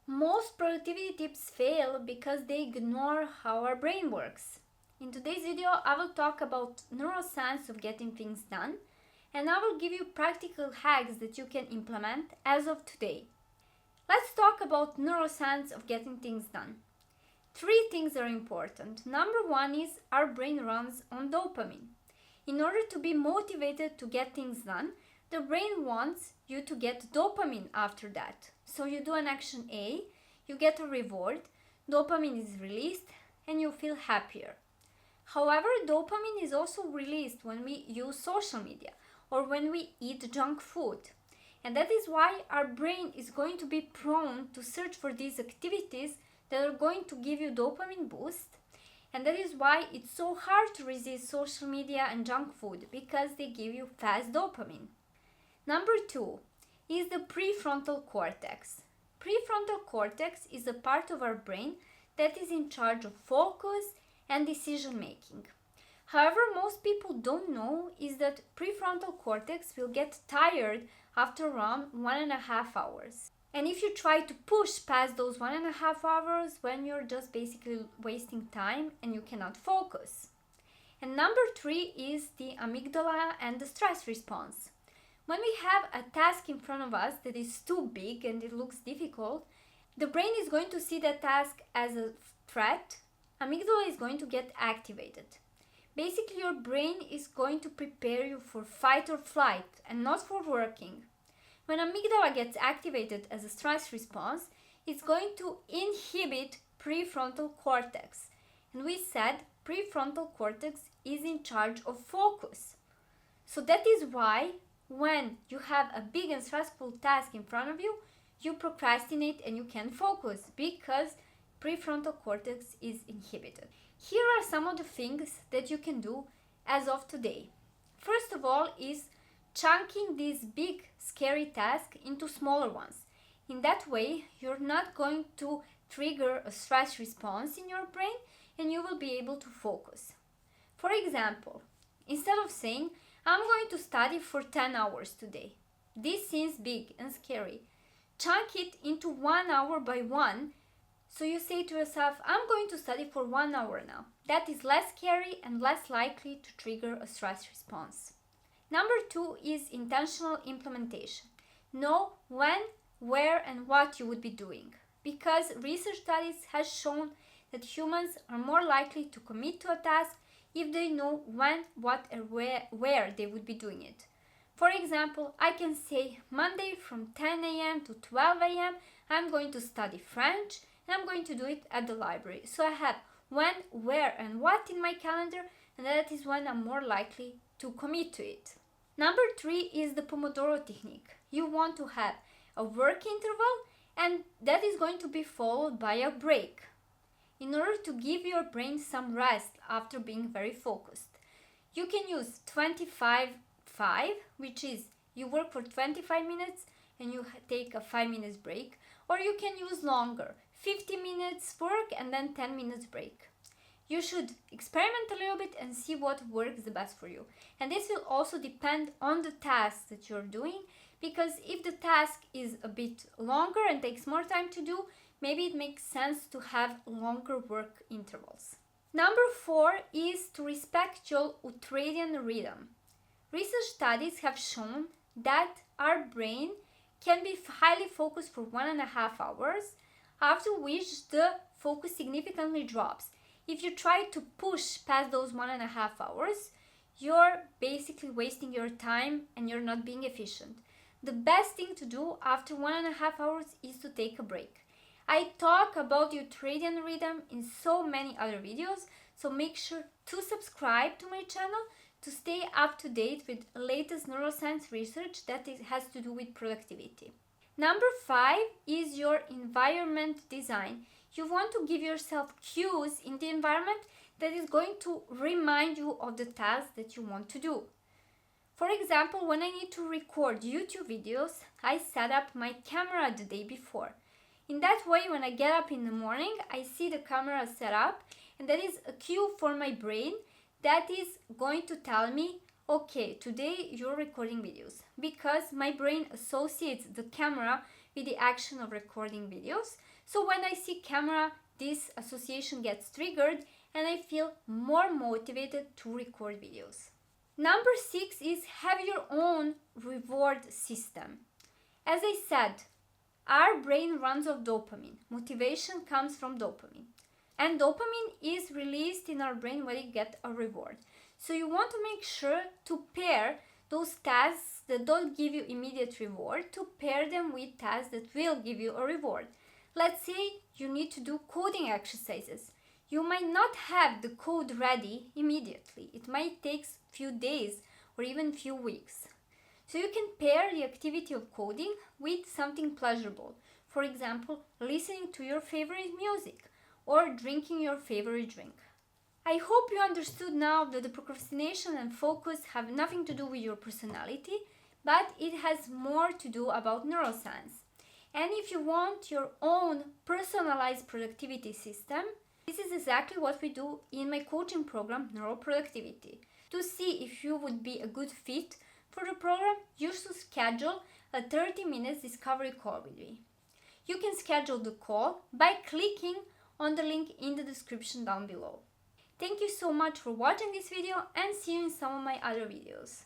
Most productivity tips fail because they ignore how our brain works. In today's video, I will talk about neuroscience of getting things done, and I will give you practical hacks that you can implement as of today. Let's talk about neuroscience of getting things done. 3 things are important. Number 1 is our brain runs on dopamine. In order to be motivated to get things done, the brain wants you to get dopamine after that. So you do an action A, you get a reward, dopamine is released, and you feel happier. However, dopamine is also released when we use social media or when we eat junk food. And that is why our brain is going to be prone to search for these activities that are going to give you dopamine boost. And that is why it's so hard to resist social media and junk food, because they give you fast dopamine. Number 2 is the prefrontal cortex. Prefrontal cortex is a part of our brain that is in charge of focus and decision making. However, most people don't know is that prefrontal cortex will get tired after around 1.5 hours. And if you try to push past those 1.5 hours, when you're just basically wasting time and you cannot focus. And number 3 is the amygdala and the stress response. When we have a task in front of us that is too big and it looks difficult, the brain is going to see that task as a threat. Amygdala is going to get activated. Basically, your brain is going to prepare you for fight or flight and not for working. When amygdala gets activated as a stress response, it's going to inhibit prefrontal cortex. And we said prefrontal cortex is in charge of focus. So that is why when you have a big and stressful task in front of you, you procrastinate and you can't focus because prefrontal cortex is inhibited. Here are some of the things that you can do as of today. First of all is chunking this big scary task into smaller ones. In that way, you're not going to trigger a stress response in your brain and you will be able to focus. For example, instead of saying, I'm going to study for 10 hours today. This seems big and scary. Chunk it into 1 hour by one. So you say to yourself, I'm going to study for 1 hour now. That is less scary and less likely to trigger a stress response. Number 2 is intentional implementation. Know when, where, and what you would be doing. Because research studies have shown that humans are more likely to commit to a task if they know when, what, and where they would be doing it. For example, I can say Monday from 10 a.m. to 12 a.m. I'm going to study French and I'm going to do it at the library. So I have when, where, and what in my calendar, and that is when I'm more likely to commit to it. Number 3 is the Pomodoro technique. You want to have a work interval and that is going to be followed by a break, in order to give your brain some rest after being very focused. You can use 25-5, which is you work for 25 minutes and you take a 5 minutes break, or you can use longer, 50 minutes work and then 10 minutes break. You should experiment a little bit and see what works the best for you. And this will also depend on the task that you're doing, because if the task is a bit longer and takes more time to do, maybe it makes sense to have longer work intervals. Number 4 is to respect your ultradian rhythm. Research studies have shown that our brain can be highly focused for 1.5 hours, after which the focus significantly drops. If you try to push past those 1.5 hours, you're basically wasting your time and you're not being efficient. The best thing to do after 1.5 hours is to take a break. I talk about the ultradian rhythm in so many other videos, so make sure to subscribe to my channel to stay up to date with latest neuroscience research that has to do with productivity. Number 5 is your environment design. You want to give yourself cues in the environment that is going to remind you of the task that you want to do. For example, when I need to record YouTube videos, I set up my camera the day before. In that way, when I get up in the morning, I see the camera set up, and that is a cue for my brain that is going to tell me, okay, today you're recording videos, because my brain associates the camera with the action of recording videos. So when I see camera, this association gets triggered and I feel more motivated to record videos. Number 6 is have your own reward system. As I said, our brain runs off dopamine. Motivation comes from dopamine. And dopamine is released in our brain when we get a reward. So you want to make sure to pair those tasks that don't give you immediate reward, to pair them with tasks that will give you a reward. Let's say you need to do coding exercises. You might not have the code ready immediately. It might take few days or even few weeks. So you can pair the activity of coding with something pleasurable. For example, listening to your favorite music or drinking your favorite drink. I hope you understood now that the procrastination and focus have nothing to do with your personality, but it has more to do about neuroscience. And if you want your own personalized productivity system, this is exactly what we do in my coaching program, Neuroproductivity. To see if you would be a good fit for the program, you should schedule a 30 minutes discovery call with me. You can schedule the call by clicking on the link in the description down below. Thank you so much for watching this video and see you in some of my other videos.